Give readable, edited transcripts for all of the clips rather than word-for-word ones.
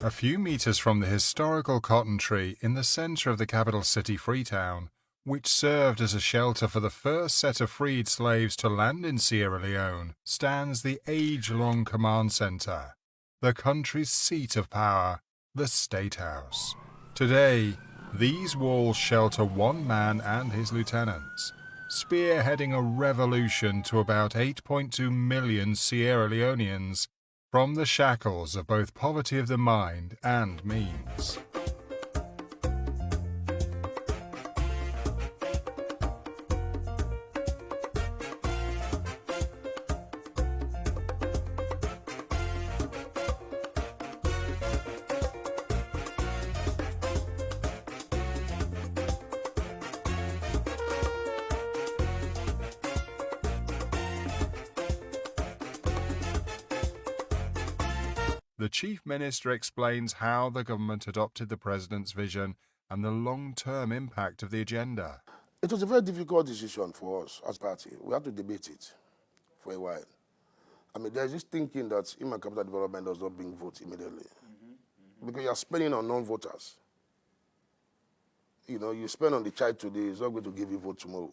A few meters from the historical cotton tree in the center of the capital city Freetown, which served as a shelter for the first set of freed slaves to land in Sierra Leone, stands the age-long command center, the country's seat of power, the State House. Today, these walls shelter one man and his lieutenants, spearheading a revolution to about 8.2 million Sierra Leoneans from the shackles of both poverty of the mind and means. The Chief Minister explains how the government adopted the President's vision and the long-term impact of the agenda. It was a very difficult decision for us as a party. We had to debate it for a while. I mean, there's this thinking that human capital development does not bring votes immediately. Because you're spending on non-voters. You know, you spend on the child today, it's not going to give you vote tomorrow.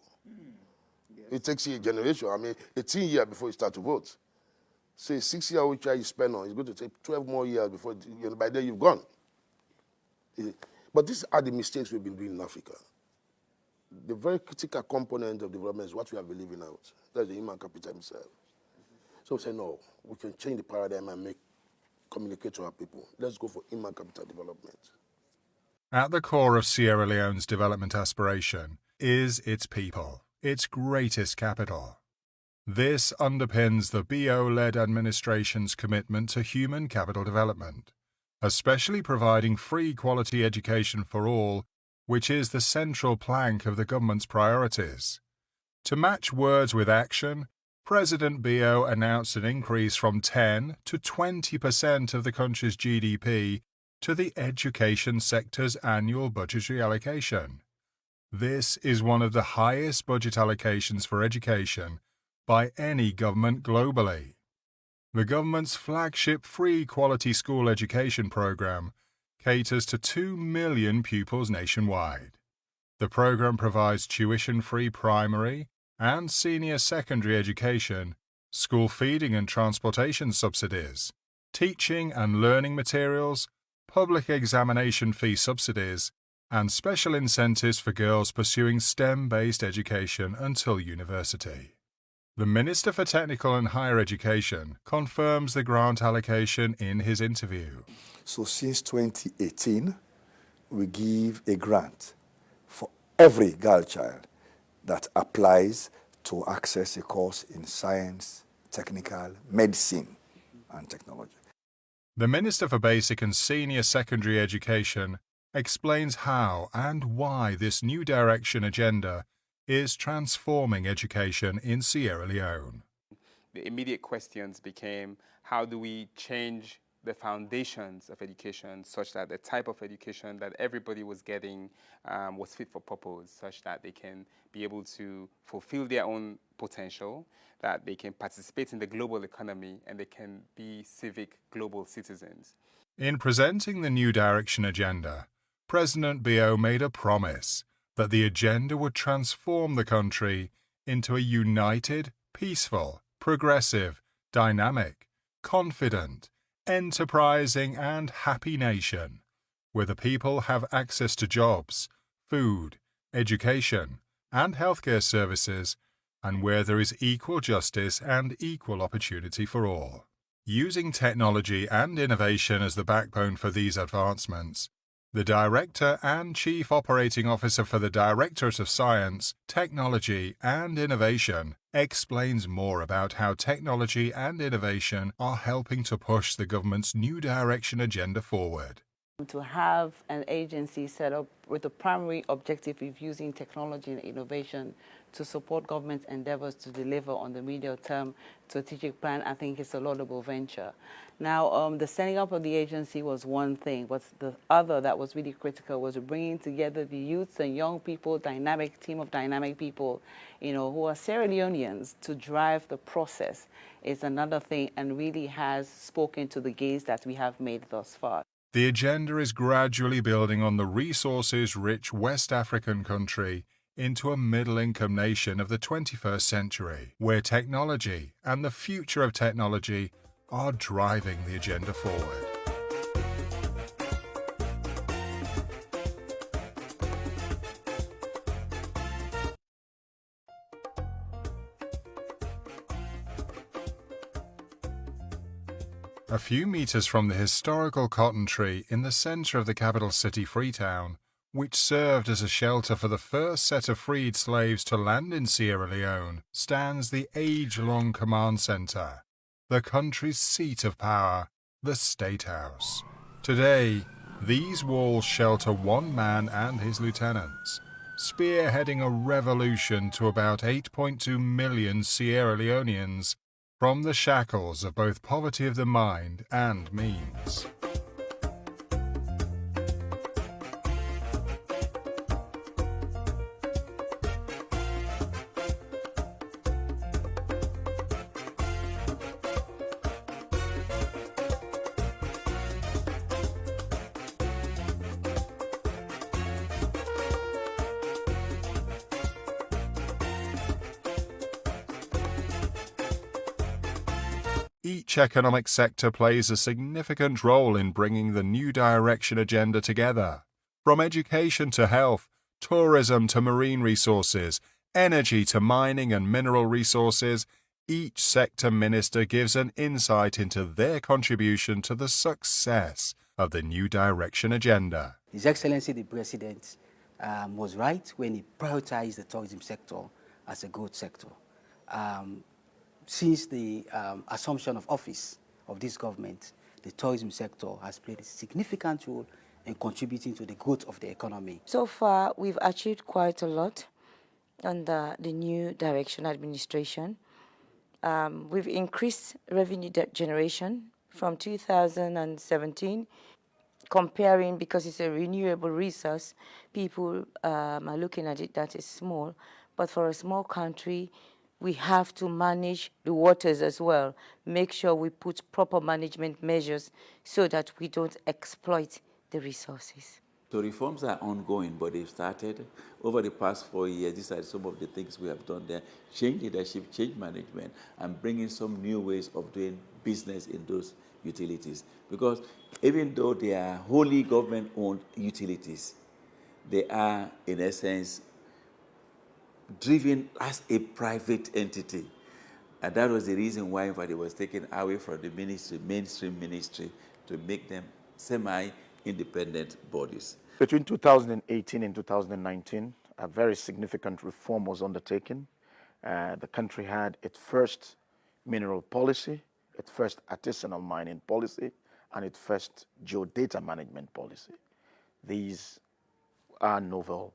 Yes. It takes you a generation, 18 years before you start to vote. Say 6-year-old child you spend on, it's going to take 12 more years before, by then you've gone. But these are the mistakes we've been doing in Africa. The very critical component of development is what we have been leaving out. That's the human capital himself. So we say, no, we can change the paradigm and communicate to our people. Let's go for human capital development. At the core of Sierra Leone's development aspiration is its people, its greatest capital. This underpins the BO-led administration's commitment to human capital development, especially providing free quality education for all, which is the central plank of the government's priorities. To match words with action, President BO announced an increase from 10 to 20% of the country's GDP to the education sector's annual budgetary allocation. This is one of the highest budget allocations for education by any government globally. The government's flagship free quality school education program caters to 2 million pupils nationwide. The program provides tuition-free primary and senior secondary education, school feeding and transportation subsidies, teaching and learning materials, public examination fee subsidies, and special incentives for girls pursuing STEM-based education until university. The Minister for Technical and Higher Education confirms the grant allocation in his interview. So since 2018, we give a grant for every girl child that applies to access a course in science, technical, medicine, and technology. The Minister for Basic and Senior Secondary Education explains how and why this new direction agenda is transforming education in Sierra Leone. The immediate questions became, how do we change the foundations of education such that the type of education that everybody was getting was fit for purpose, such that they can be able to fulfill their own potential, that they can participate in the global economy, and they can be civic global citizens. In presenting the New Direction agenda, President BO made a promise that the agenda would transform the country into a united, peaceful, progressive, dynamic, confident, enterprising and happy nation, where the people have access to jobs, food, education, and healthcare services, and where there is equal justice and equal opportunity for all. Using technology and innovation as the backbone for these advancements, the Director and Chief Operating Officer for the Directorate of Science, Technology and Innovation explains more about how technology and innovation are helping to push the government's New Direction agenda forward. To have an agency set up with the primary objective of using technology and innovation to support government endeavors to deliver on the medium-term strategic plan, I think it's a laudable venture. Now, the setting up of the agency was one thing, but the other that was really critical was bringing together the youths and young people, dynamic team of dynamic people, who are Sierra Leoneans to drive the process is another thing, and really has spoken to the gains that we have made thus far. The agenda is gradually building on the resources-rich West African country into a middle-income nation of the 21st century, where technology and the future of technology are driving the agenda forward. A few meters from the historical cotton tree in the center of the capital city Freetown, which served as a shelter for the first set of freed slaves to land in Sierra Leone, stands the age-long command center, the country's seat of power, the State House. Today, these walls shelter one man and his lieutenants, spearheading a revolution to about 8.2 million Sierra Leoneans from the shackles of both poverty of the mind and means. Each economic sector plays a significant role in bringing the New Direction agenda together. From education to health, tourism to marine resources, energy to mining and mineral resources, each sector minister gives an insight into their contribution to the success of the New Direction agenda. His Excellency the President was right when he prioritized the tourism sector as a growth sector. Since the assumption of office of this government, the tourism sector has played a significant role in contributing to the growth of the economy. So far, we've achieved quite a lot under the New Direction administration. We've increased revenue generation from 2017, comparing, because it's a renewable resource, people are looking at it that is small, but for a small country, we have to manage the waters as well, make sure we put proper management measures so that we don't exploit the resources. So reforms are ongoing, but they've started over the past 4 years. These are some of the things we have done there: change leadership, change management, and bringing some new ways of doing business in those utilities. Because even though they are wholly government-owned utilities, they are, in essence, driven as a private entity. And that was the reason why, in fact, it was taken away from the ministry, mainstream ministry, to make them semi-independent bodies. Between 2018 and 2019, a very significant reform was undertaken. The country had its first mineral policy, its first artisanal mining policy, and its first geodata management policy. These are novel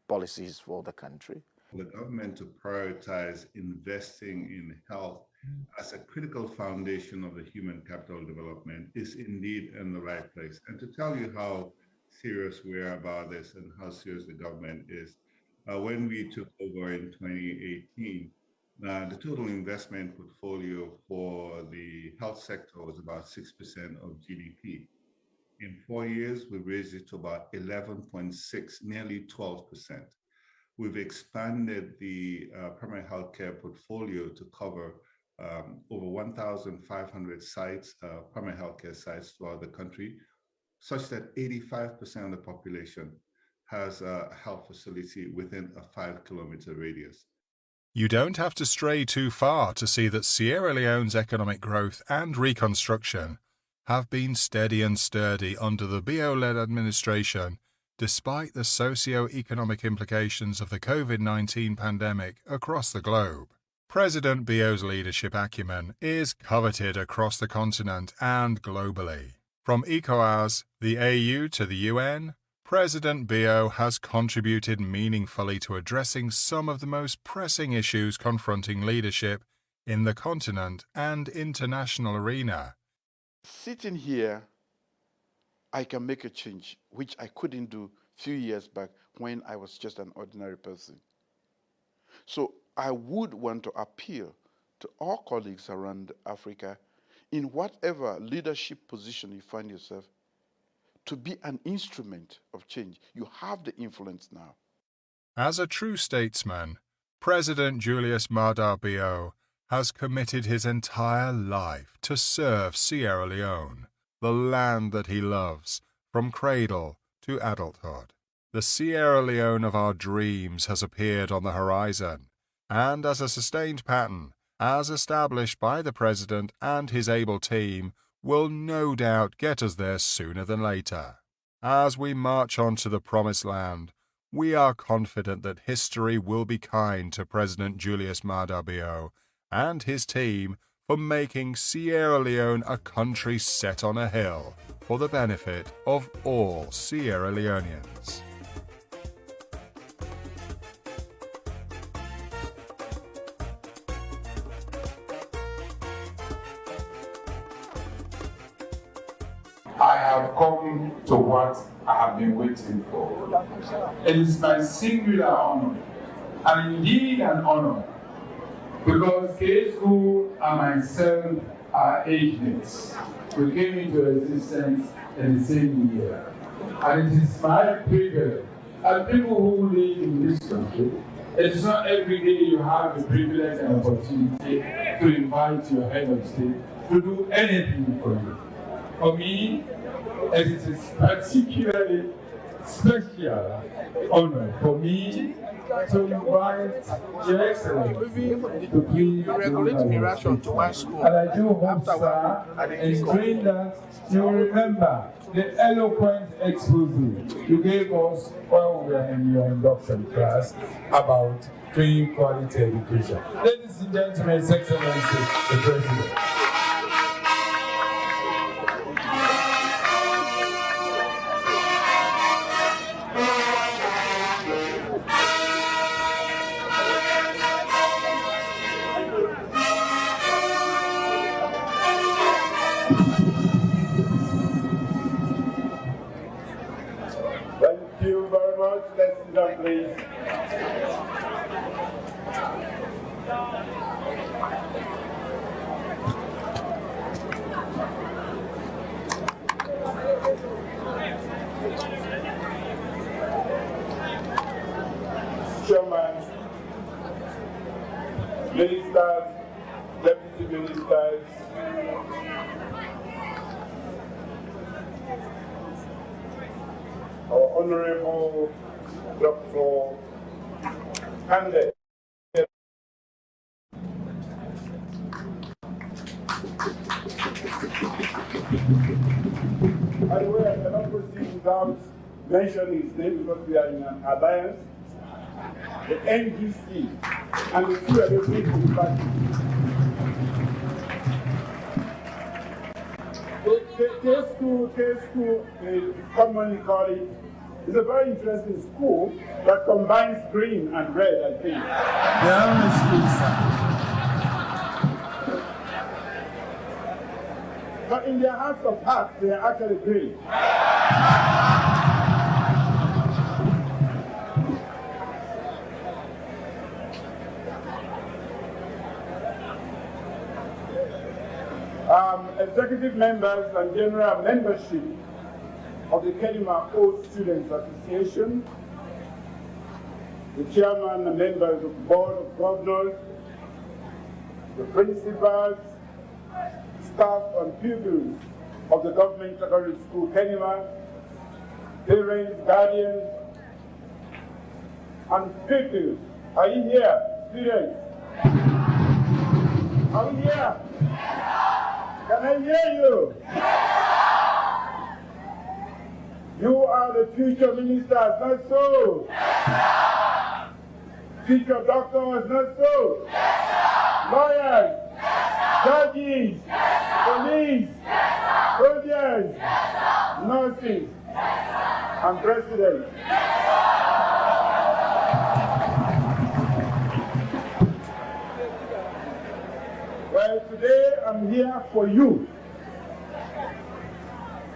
policies for the country. The government to prioritize investing in health as a critical foundation of the human capital development is indeed in the right place. And to tell you how serious we are about this and how serious the government is, when we took over in 2018, the total investment portfolio for the health sector was about 6% of GDP. In 4 years, we raised it to about 11.6, nearly 12%. We've expanded the primary healthcare portfolio to cover over 1,500 sites, primary healthcare sites throughout the country, such that 85% of the population has a health facility within a 5-kilometer radius. You don't have to stray too far to see that Sierra Leone's economic growth and reconstruction have been steady and sturdy under the BO-led administration, despite the socio-economic implications of the COVID-19 pandemic across the globe. President Bio's leadership acumen is coveted across the continent and globally. From ECOWAS, the AU to the UN, President Bio has contributed meaningfully to addressing some of the most pressing issues confronting leadership in the continent and international arena. Sitting here, I can make a change, which I couldn't do a few years back when I was just an ordinary person. So I would want to appeal to all colleagues around Africa, in whatever leadership position you find yourself, to be an instrument of change. You have the influence now. As a true statesman, President Julius Maada Bio has committed his entire life to serve Sierra Leone, the land that he loves, from cradle to adulthood. The Sierra Leone of our dreams has appeared on the horizon, and as a sustained pattern, as established by the President and his able team, will no doubt get us there sooner than later. As we march on to the Promised Land, we are confident that history will be kind to President Julius Maada Bio and his team for making Sierra Leone a country set on a hill for the benefit of all Sierra Leoneans. I have come to what I have been waiting for. It is my singular honor, and indeed an honor, because K-School and myself are age mates. We came into existence in the same year. And it is my privilege, as people who live in this country, it is not every day you have the privilege and opportunity to invite your head of state to do anything for you. For me, it is particularly special honor for me to invite Your Excellency to please and I do hope, sir, in doing that, you will remember the eloquent expose you gave us while we were in your induction class about doing quality education. Ladies and gentlemen, His Excellency, the President. Thank you very much. Let's sit down, please. Chairman, ministers, deputy ministers, our Honorable Dr. Kande. By the way, I cannot proceed without mentioning his name because we are in an alliance, the NDC, and the two are the political parties. K-School, they commonly call it, is a very interesting school that combines green and red, I think. The only school, sir. But in their hearts of hearts, they are actually green. Executive members and general membership of the Kenema Old Students Association, the chairman and members of the Board of Governors, the principals, staff and pupils of the Government Secondary School Kenema, parents, guardians, and pupils. Are you here, students? Are you here? Can I hear you? Yes, you are the future ministers, not so? Yes, future doctors, not so? Yes, lawyers, yes, judges, yes, police, yes, soldiers, yes, nurses, yes, and presidents. Yes, well, today I'm here for you.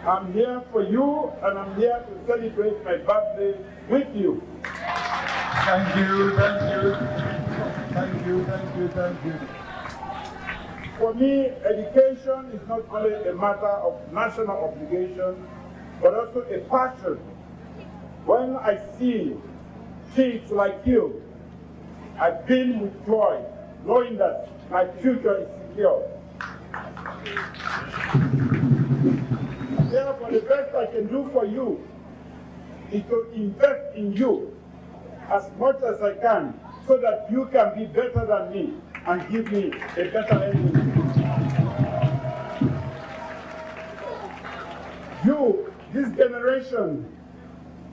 I'm here for you, and I'm here to celebrate my birthday with you. Thank you, thank you. Thank you, thank you, thank you. For me, education is not only a matter of national obligation, but also a passion. When I see kids like you, I beam with joy, knowing that my future is secure. Therefore, the best I can do for you is to invest in you as much as I can, so that you can be better than me and give me a better ending. You, this generation,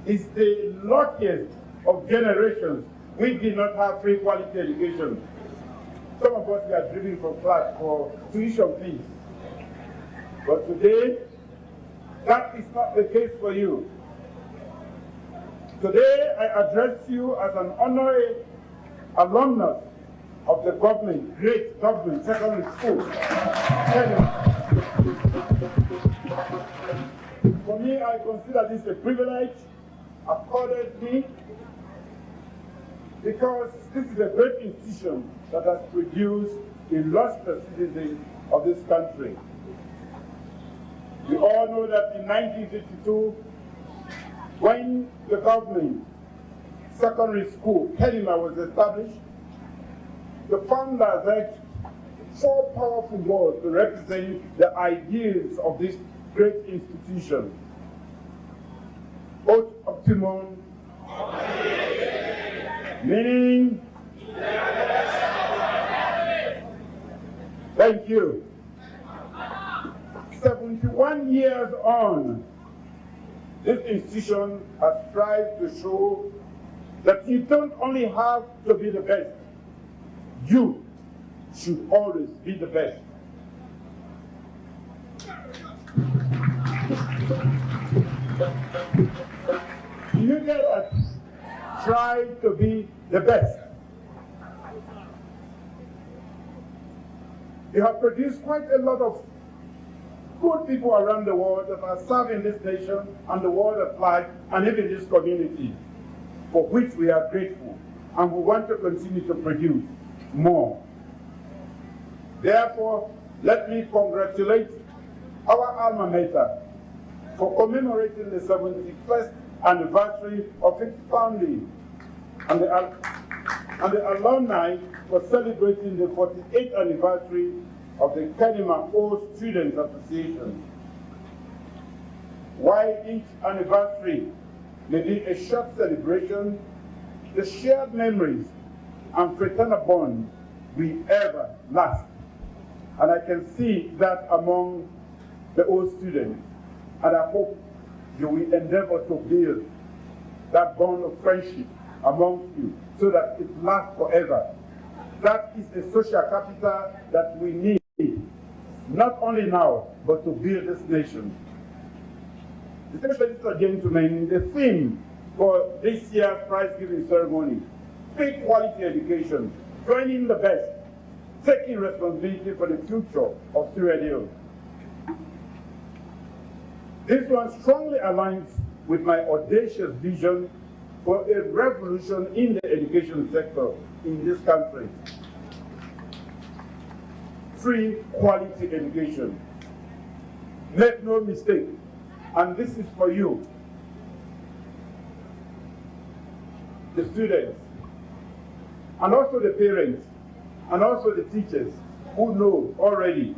is the luckiest of generations. We did not have free quality education. Some of us were driven from class for tuition fees. But today, that is not the case for you. Today, I address you as an honorary alumnus of the government, great government secondary school. For me, I consider this a privilege accorded me because this is a great institution that has produced illustrious citizens of this country. We all know that in 1952, when the government secondary school, Kenema, was established, the founders had 4 powerful words to represent the ideals of this great institution. Ut optimum, meaning, thank you. 71 years on, this institution has tried to show that you don't only have to be the best, you should always be the best. You get that? Try to be the best. You have produced quite a lot of good people around the world that are serving this nation and the world at large, and even this community, for which we are grateful, and we want to continue to produce more. Therefore, let me congratulate our alma mater for commemorating the 71st anniversary of its founding, and the alumni for celebrating the 48th anniversary of the Kenema Old Students Association. While each anniversary may be a short celebration, the shared memories and fraternal bond will ever last. And I can see that among the old students, and I hope you will endeavor to build that bond of friendship amongst you so that it lasts forever. That is a social capital that we need, not only now, but to build this nation. Distinguished ladies and gentlemen, the theme for this year's prize-giving ceremony, free quality education, training the best, taking responsibility for the future of Sierra Leone. This one strongly aligns with my audacious vision for a revolution in the education sector in this country. Free quality education. Make no mistake, and this is for you, the students, and also the parents, and also the teachers who know already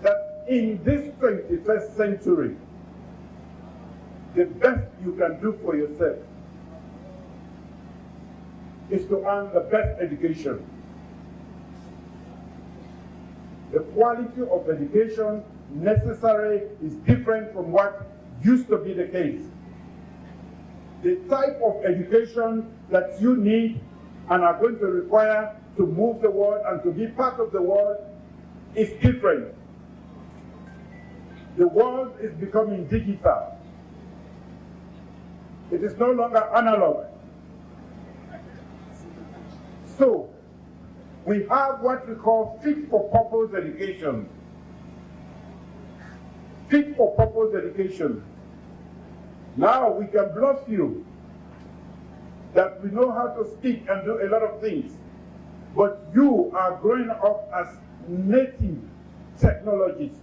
that in this 21st century, the best you can do for yourself is to earn the best education. The quality of education necessary is different from what used to be the case. The type of education that you need and are going to require to move the world and to be part of the world is different. The world is becoming digital. It is no longer analog. So, we have what we call fit-for-purpose education. Fit-for-purpose education. Now we can bluff you that we know how to speak and do a lot of things, but you are growing up as native technologists.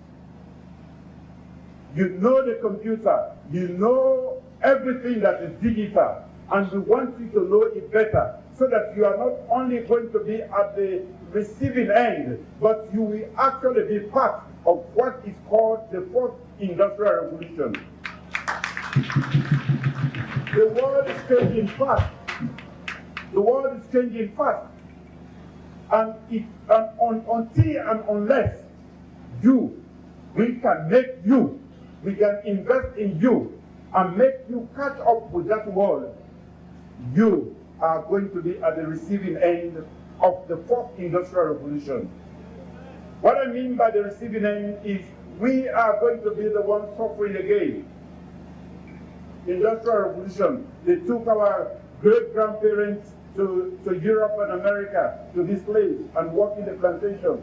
you know the computer, you know everything that is digital, and we want you to know it better so that you are not only going to be at the receiving end, but you will actually be part of what is called the fourth industrial revolution. The world is changing fast. The world is changing fast. And until and unless we can make you, we can invest in you and make you catch up with that world, you are going to be at the receiving end of the fourth industrial revolution. What I mean by the receiving end is we are going to be the ones suffering again. Industrial revolution, they took our great-grandparents to Europe and America to be slaves and work in the plantations.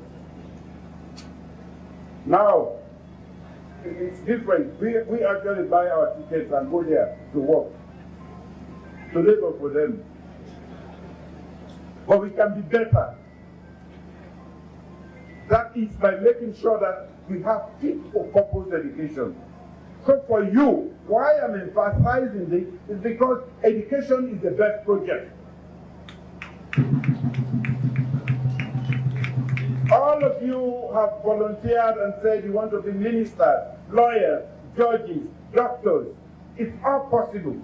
Now, it's different. We actually buy our tickets and go there to work, to labor for them. But we can be better. That is by making sure that we have fit-for-purpose education. So for you, why I'm emphasizing this is because education is the best project. All of you have volunteered and said you want to be ministers, lawyers, judges, doctors. It's all possible.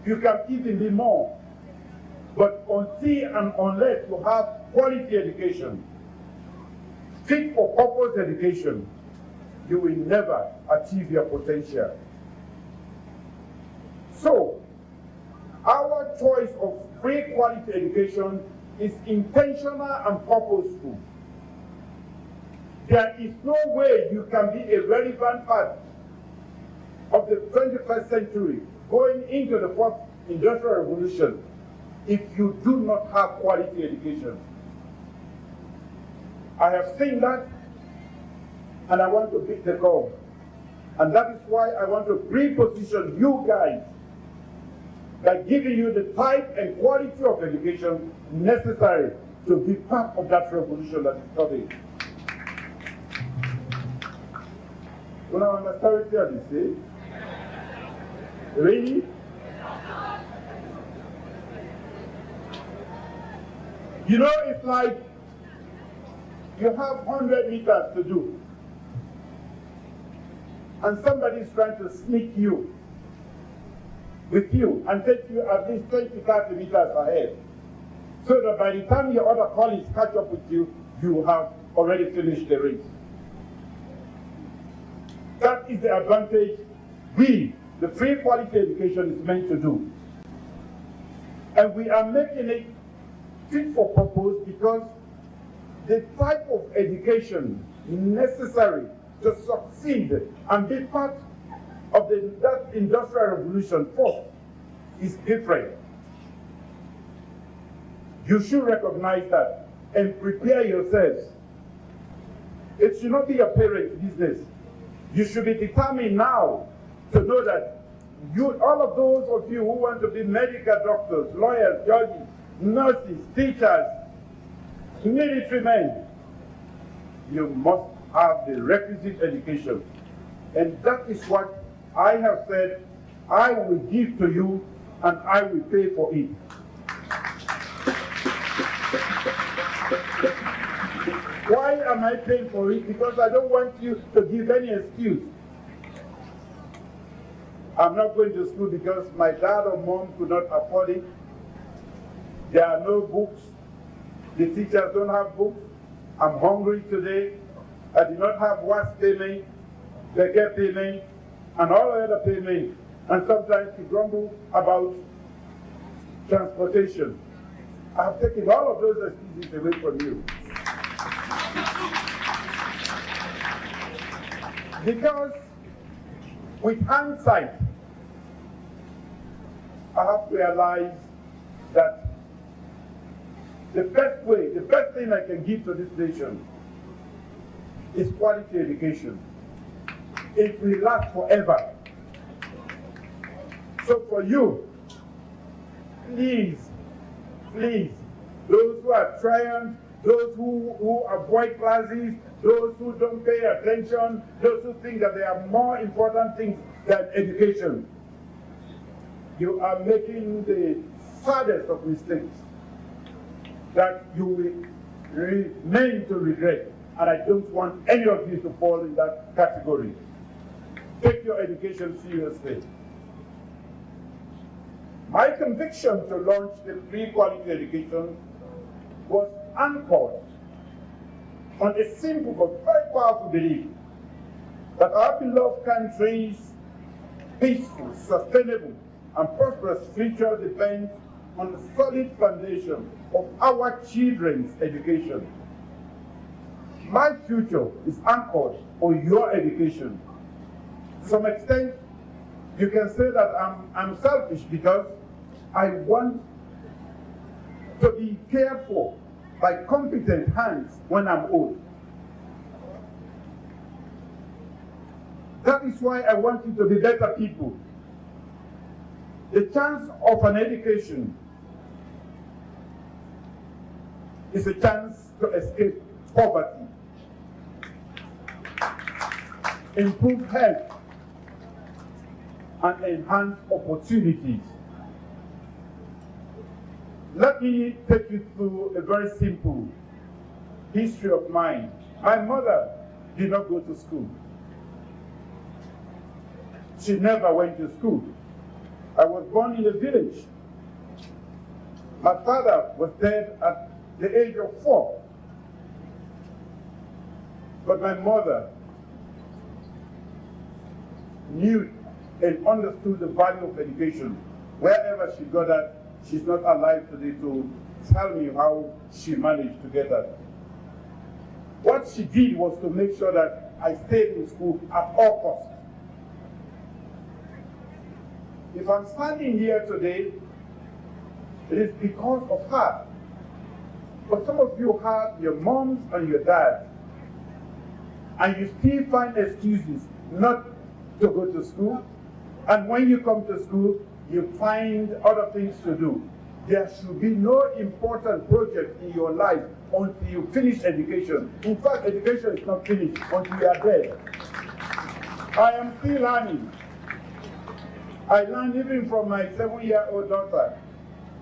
You can even be more. But until and unless you have quality education, fit for purpose education, you will never achieve your potential. So, our choice of free quality education is intentional and purposeful. There is no way you can be a relevant part of the 21st century going into the fourth industrial revolution if you do not have quality education. I have seen that, and I want to beat the curve. And that is why I want to pre-position you guys by giving you the type and quality of education necessary to be part of that revolution that is coming. You know, understand what you say? Really? You know, it's like you have 100 meters to do, and somebody is trying to sneak you with you and take you at least 20 to 30 meters ahead, so that by the time your other colleagues catch up with you, you have already finished the race. That is the advantage the free quality education is meant to do. And we are making it fit for purpose because the type of education necessary to succeed and be part of that industrial revolution force is different. You should recognize that and prepare yourselves. It should not be your parents' business. You should be determined now to know that all of those of you who want to be medical doctors, lawyers, judges, nurses, teachers, military men, you must have the requisite education. And that is what I have said I will give to you and I will pay for it. Why am I paying for it? Because I don't want you to give any excuse. I'm not going to school because my dad or mom could not afford it. There are no books. The teachers don't have books. I'm hungry today. I did not have wash payment, daycare payment, and all other payment. And sometimes you grumble about transportation. I have taken all of those excuses away from you. Because with hindsight, I have realized that the best thing I can give to this nation is quality education. It will last forever. So for you, please, those who are triumphant those who avoid classes, those who don't pay attention, those who think that there are more important things than education. You are making the saddest of mistakes that you will remain to regret. And I don't want any of you to fall in that category. Take your education seriously. My conviction to launch the free quality education was anchored on a simple but very powerful belief that our beloved country's peaceful, sustainable, and prosperous future depends on the solid foundation of our children's education. My future is anchored on your education. To some extent, you can say that I'm selfish because I want to be cared for by competent hands when I'm old. That is why I want you to be better people. The chance of an education is a chance to escape poverty, improve health, and enhance opportunities. Let me take you through a very simple history of mine. My mother did not go to school. She never went to school. I was born in a village. My father was dead at the age of 4. But my mother knew and understood the value of education. Wherever she got that, she's not alive today to tell me how she managed to get that. What she did was to make sure that I stayed in school at all costs. If I'm standing here today, it is because of her. But some of you have your moms and your dads, and you still find excuses not to go to school. And when you come to school, you find other things to do. There should be no important project in your life until you finish education. In fact, education is not finished until you are dead. I am still learning. I learned even from my 7-year-old daughter.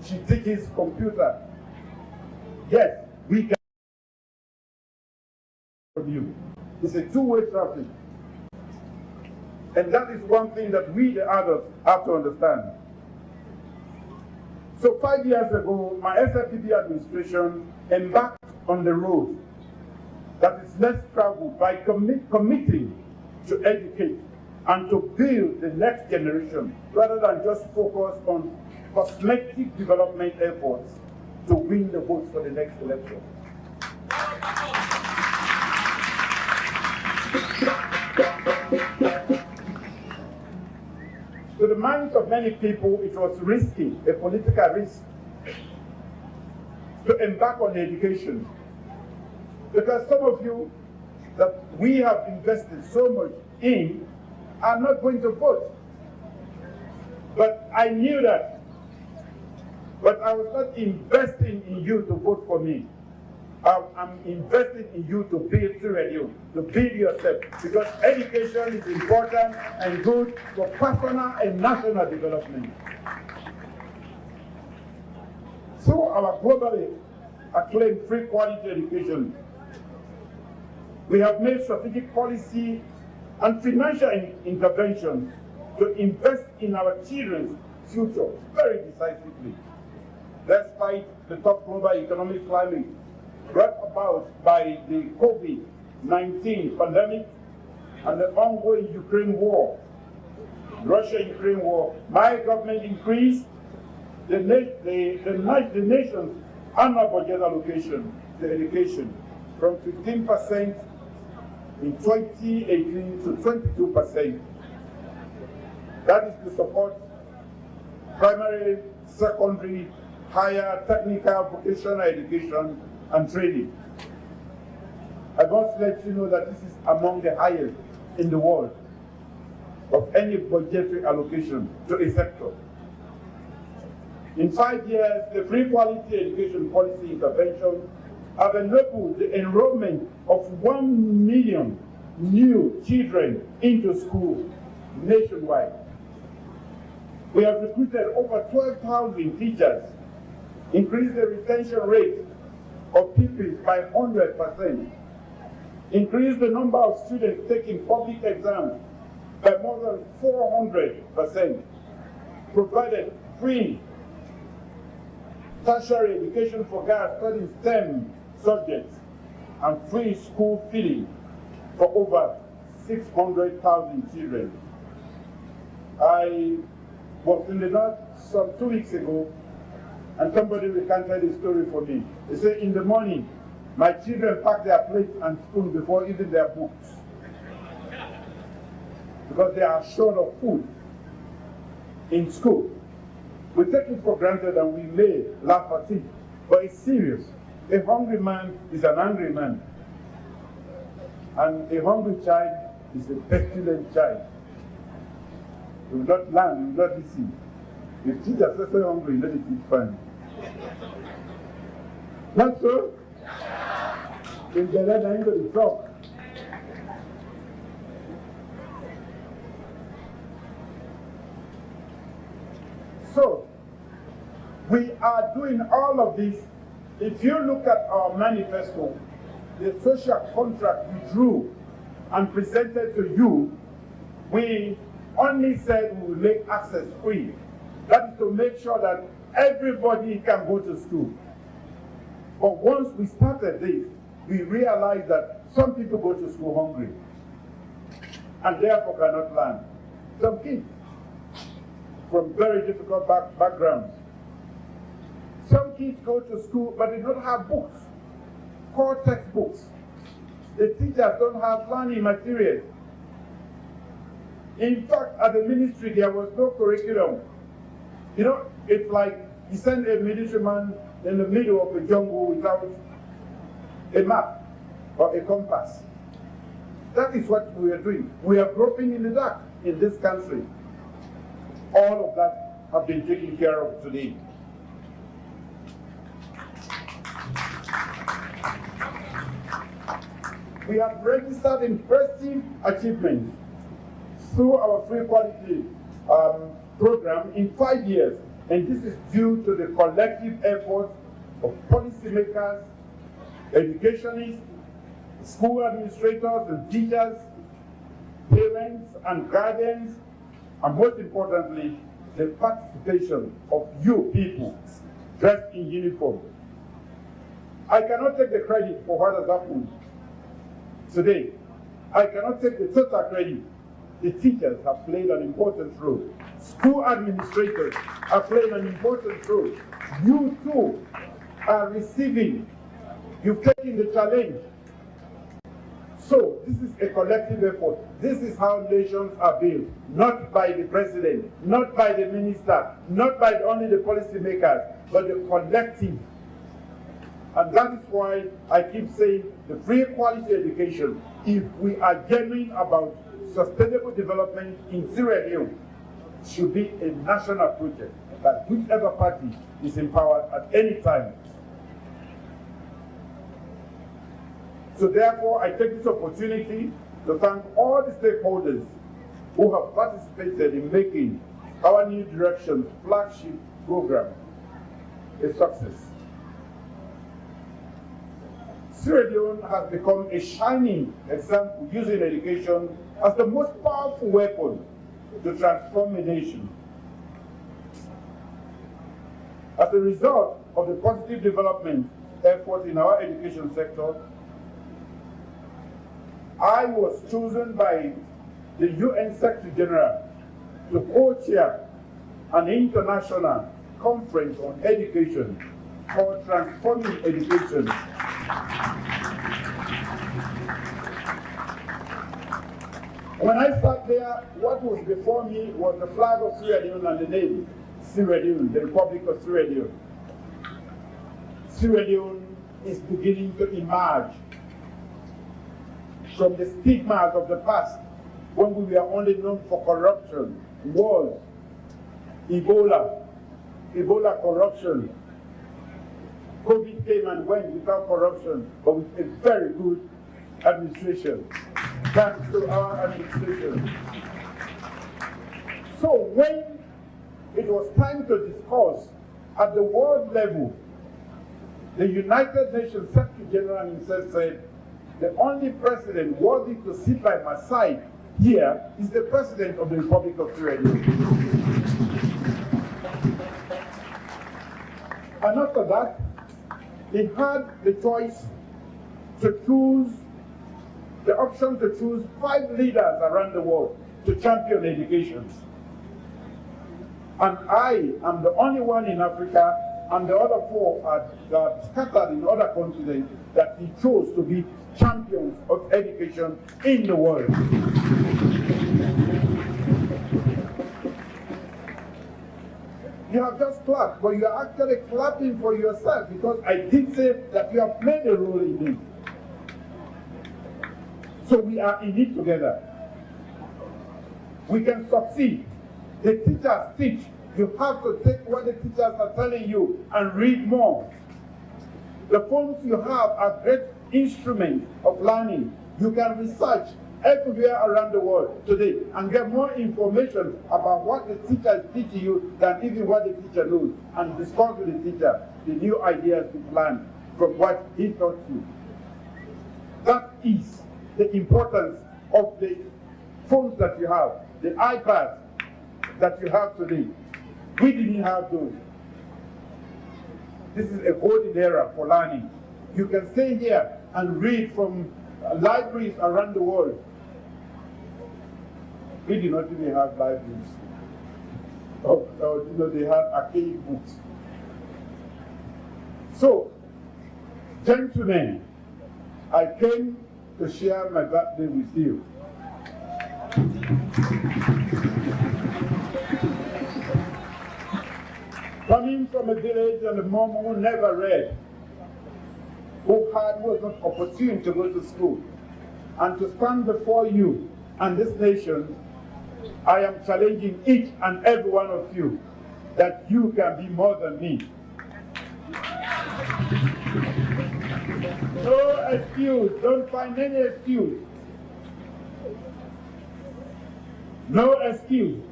She teaches computer. Yes, we can from you. It's a two-way traffic. And that is one thing that we, the adults, have to understand. So 5 years ago, my SFPD administration embarked on the road that is less traveled by committing to educate and to build the next generation rather than just focus on cosmetic development efforts to win the votes for the next election. To the minds of many people, it was risky, a political risk, to embark on education. Because some of you that we have invested so much in are not going to vote. But I knew that. But I was not investing in you to vote for me. I'm investing in you to build through you, to build yourself. Because education is important and good for personal and national development. Through our globally acclaimed free quality education, we have made strategic policy and financial interventions to invest in our children's future very decisively. Despite the tough global economic climate brought about by the COVID-19 pandemic and the ongoing Ukraine war, Russia-Ukraine war, my government increased the nation's annual budget allocation to education from 15% in 2018 to 22%. That is to support primary, secondary, higher technical vocational education and training. I must let you know that this is among the highest in the world of any budgetary allocation to a sector. In 5 years, the free quality education policy intervention have enabled the enrollment of 1 million new children into school nationwide. We have recruited over 12,000 teachers, increased the retention rate of pupils by 100%, increased the number of students taking public exams by more than 400%, provided free tertiary education for girls studying STEM subjects, and free school feeding for over 600,000 children. I was in the north some 2 weeks ago, and somebody recanted a story for me. They said, in the morning, my children pack their plates and spoon before eating their books because they are short of food in school. We take it for granted and we may laugh at it, but it's serious. A hungry man is an angry man, and a hungry child is a pestilent child. You will not learn, you will not listen. If teachers are so hungry, let it teach fine. Not so? If they let anybody talk. So, we are doing all of this. If you look at our manifesto, the social contract we drew and presented to you, we only said we will make access free. That is to make sure that everybody can go to school. But once we started this, we realized that some people go to school hungry and therefore cannot learn. Some kids from very difficult backgrounds. Some kids go to school but they don't have books, core textbooks. The teachers don't have learning materials. In fact, at the ministry, there was no curriculum. You know, it's like you send a military man in the middle of a jungle without a map or a compass. That is what we are doing. We are groping in the dark in this country. All of that have been taken care of today. We have registered impressive achievements through our free quality program in 5 years, and this is due to the collective efforts of policymakers, educationists, school administrators and teachers, parents and guardians, and most importantly, the participation of you people dressed in uniform. I cannot take the credit for what has happened today. I cannot take the total credit. The teachers have played an important role. School administrators have played an important role. You too are receiving. You've taken the challenge. So this is a collective effort. This is how nations are built. Not by the president, not by the minister, not by only the policymakers, but the collective. And that is why I keep saying the free quality education, if we are genuine about sustainable development in Sierra Leone, should be a national project that whichever party is empowered at any time. So therefore, I take this opportunity to thank all the stakeholders who have participated in making our New Directions flagship program a success. Sierra Leone has become a shining example using education as the most powerful weapon to transform a nation. As a result of the positive development efforts in our education sector, I was chosen by the UN Secretary General to co-chair an international conference on education called Transforming Education. When I sat there, what was before me was the flag of Sierra Leone and the name Sierra Leone, the Republic of Sierra Leone. Sierra Leone is beginning to emerge from the stigmas of the past, when we were only known for corruption, wars, Ebola corruption, COVID came and went without corruption, but with a very good administration. Thanks to our administration. So when it was time to discuss at the world level, the United Nations Secretary General himself said, the only president worthy to sit by my side here is the President of the Republic of Sierra Leone. And after that, he had the choice to choose, the option to choose 5 leaders around the world to champion education. And I am the only one in Africa, and the other 4 are scattered in other continents that he chose to be champions of education in the world. You have just clapped, but you are actually clapping for yourself, because I did say that you have played a role in it. So we are in it together. We can succeed. The teachers teach. You have to take what the teachers are telling you and read more. The phones you have are great instruments of learning. You can research everywhere around the world today and get more information about what the teacher is teaching you than even what the teacher knows, and discuss with the teacher the new ideas to plan from what he taught you. That is the importance of the phones that you have, the iPads that you have today. We didn't have those. This is a golden era for learning. You can stay here and read from libraries around the world. We do not even have libraries. They have archaic books. So, gentlemen, I came to share my birthday with you. Coming from a village and a mom who never read, who was not opportune to go to school, and to stand before you and this nation, I am challenging each and every one of you that you can be more than me. No excuse, don't find any excuse. No excuse.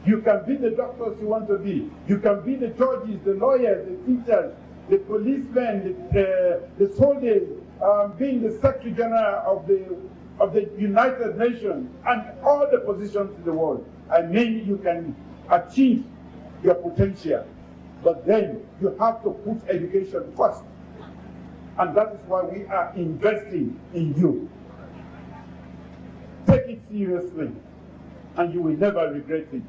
You can be the doctors you want to be. You can be the judges, the lawyers, the teachers, the policemen, the soldiers, being the Secretary General of the United Nations, and all the positions in the world. I mean, you can achieve your potential, but then you have to put education first. And that is why we are investing in you. Take it seriously, and you will never regret it.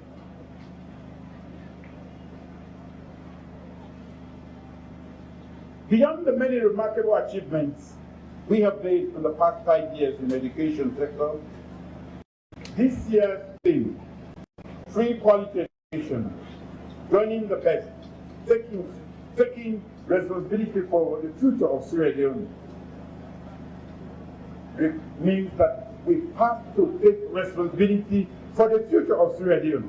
Beyond the many remarkable achievements we have made in the past 5 years in the education sector, this year's theme, free quality education, joining the best, taking responsibility for the future of Sierra Leone, it means that we have to take responsibility for the future of Sierra Leone.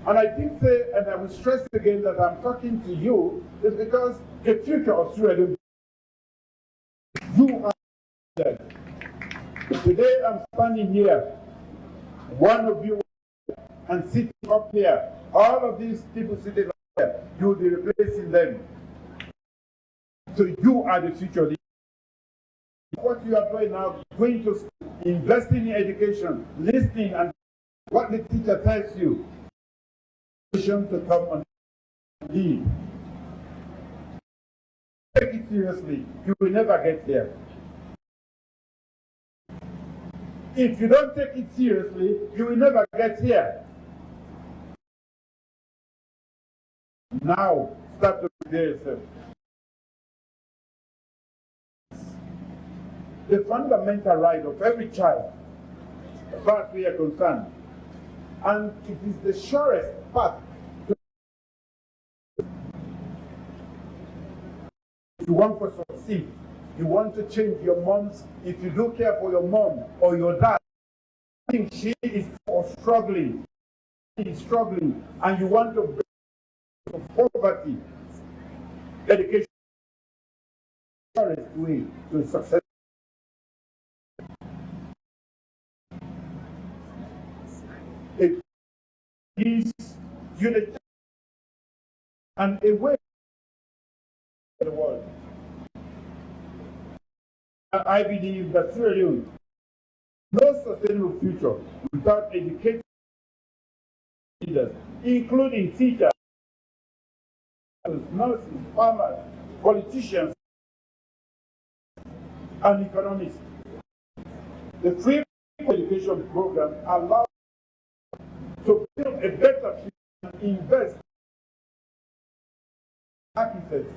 And I did say, and I will stress again that I'm talking to you, is because the future of Sierra Leone, you are there. Today I'm standing here, one of you, and sitting up here. All of these people sitting up here, you will be replacing them. So you are the future. What you are doing now, going to school, investing in education, listening, and what the teacher tells you, to come on lead. Take it seriously, you will never get there. If you don't take it seriously, you will never get here. Now, start to prepare yourself. The fundamental right of every child, as far as we are concerned, and it is the surest path. If you want to succeed, you want to change your mom's, if you do care for your mom or your dad, I think she is struggling, and you want to break the poverty, education way to success. It gives unity and a way to the world. And I believe that Sierra Leone, no sustainable future without educated leaders, including teachers, nurses, farmers, politicians, and economists. The free education program allows to build a better future and invest in architects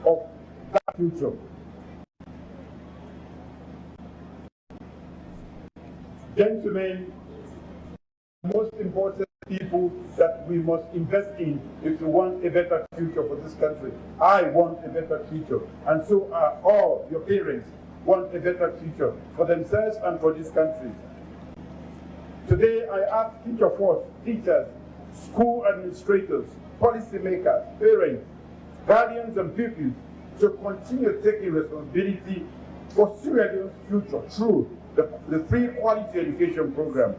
of that future. Gentlemen, most important people that we must invest in if we want a better future for this country. I want a better future, and so are all your parents want a better future for themselves and for this country. Today, I ask each of us, teachers, school administrators, policymakers, parents, guardians, and pupils, to continue taking responsibility for Sierra Leone's future through the free quality education program.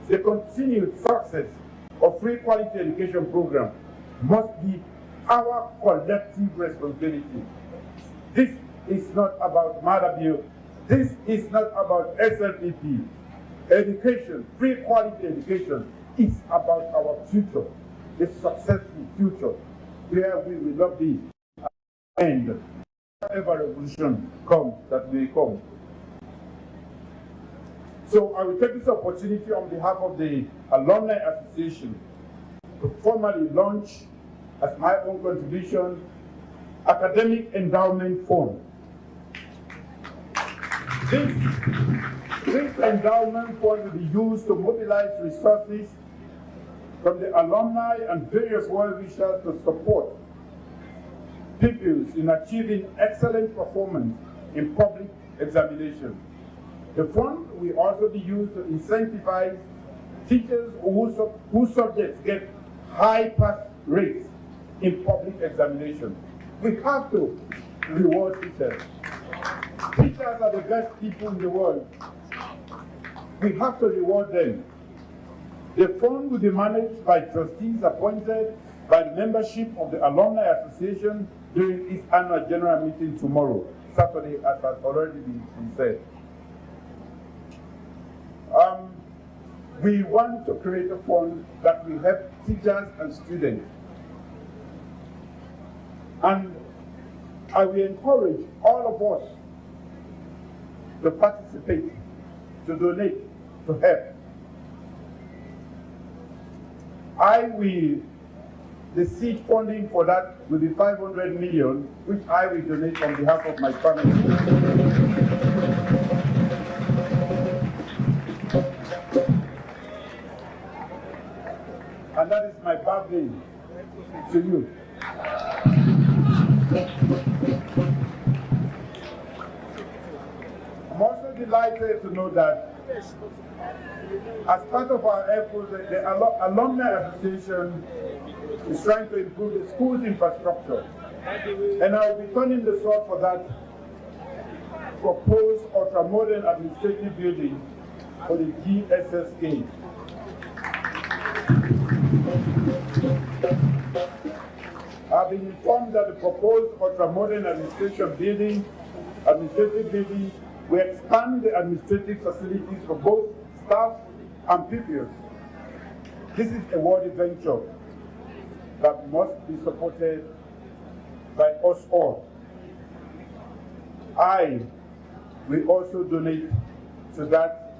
The continued success of free quality education program must be our collective responsibility. This is not about Madabil. This is not about SLPP. Education, free quality education, is about our future, a successful future, where we will not be at the end. Whatever revolution comes, that may come. So I will take this opportunity on behalf of the Alumni Association to formally launch, as my own contribution, Academic Endowment Fund. This endowment fund will be used to mobilize resources from the alumni and various well-wishers to support pupils in achieving excellent performance in public examinations. The fund will also be used to incentivize teachers whose subjects get high pass rates in public examinations. We have to reward teachers. Teachers are the best people in the world. We have to reward them. The fund will be managed by trustees appointed by the membership of the Alumni Association during its annual general meeting tomorrow, Saturday, as has already been said. We want to create a fund that will help teachers and students. And I will encourage all of us to participate, to donate, to help. The seed funding for that will be 500 million, which I will donate on behalf of my family. And that is my birthday to you. I'm also delighted to know that as part of our efforts, the Alumni Association is trying to improve the school's infrastructure. And I'll be turning the sword for that proposed ultra-modern administrative building for the GSSK. I've been informed that the proposed ultra-modern administrative building will expand the administrative facilities for both staff and pupils. This is a worthy venture that must be supported by us all. I will also donate to that,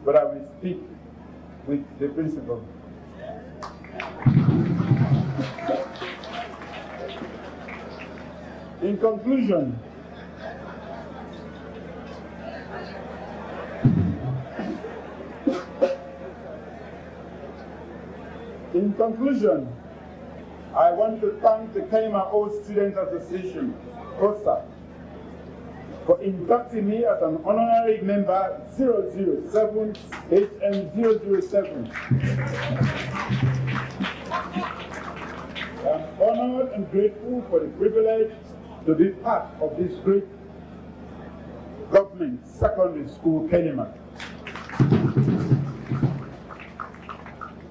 but I will speak with the principal. In conclusion, I want to thank the Kenema Students Association, COSA, for inducting me as an honorary member 007 HM007. I'm honored and grateful for the privilege to be part of this great government secondary school, Kenema.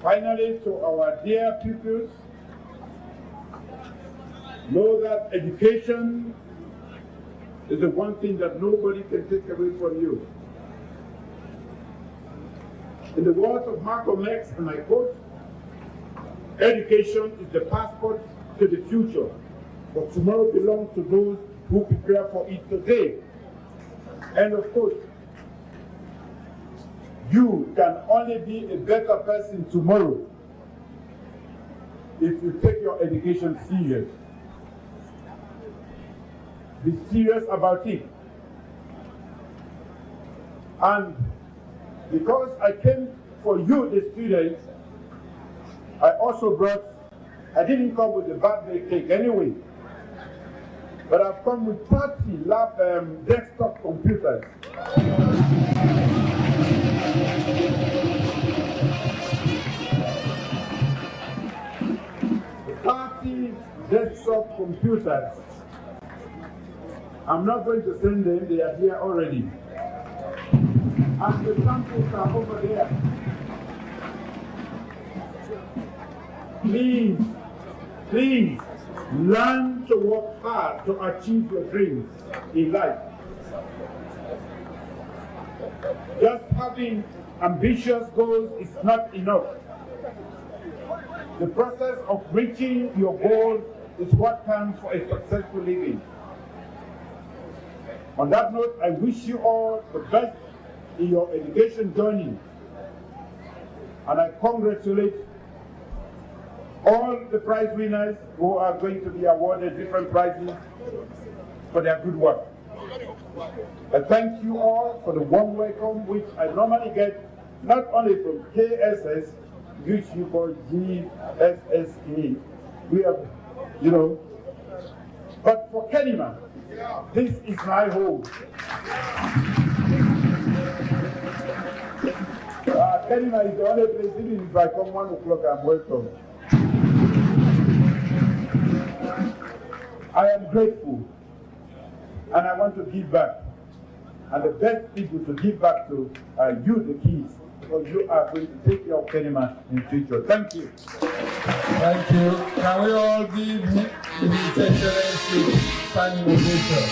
Finally, to our dear pupils, know that education is the one thing that nobody can take away from you. In the words of Malcolm X, and I quote, education is the passport to the future, but tomorrow belongs to those who prepare for it today. End of quote. You can only be a better person tomorrow if you take your education serious. Be serious about it. And because I came for you, the students, I also brought, I didn't come with a birthday cake anyway, but I've come with 30 desktop computers. 30 desktop computers. I'm not going to send them, they are here already. And the samples are over there. Please, please, learn to work hard to achieve your dreams in life. Just having ambitious goals is not enough. The process of reaching your goal is what counts for a successful living. On that note, I wish you all the best in your education journey. And I congratulate all the prize winners who are going to be awarded different prizes for their good work. I thank you all for the warm welcome which I normally get not only from KSS, which you call GSSE. We have, but for Kenema, this is my home. Kenema is the only place, even if I come 1 o'clock, I'm welcome. I am grateful, and I want to give back. And the best people to give back to are you, the kids, because you are going to take care of Kenema in the future. Thank you. Thank you. Can we all give His Excellency standing ovation?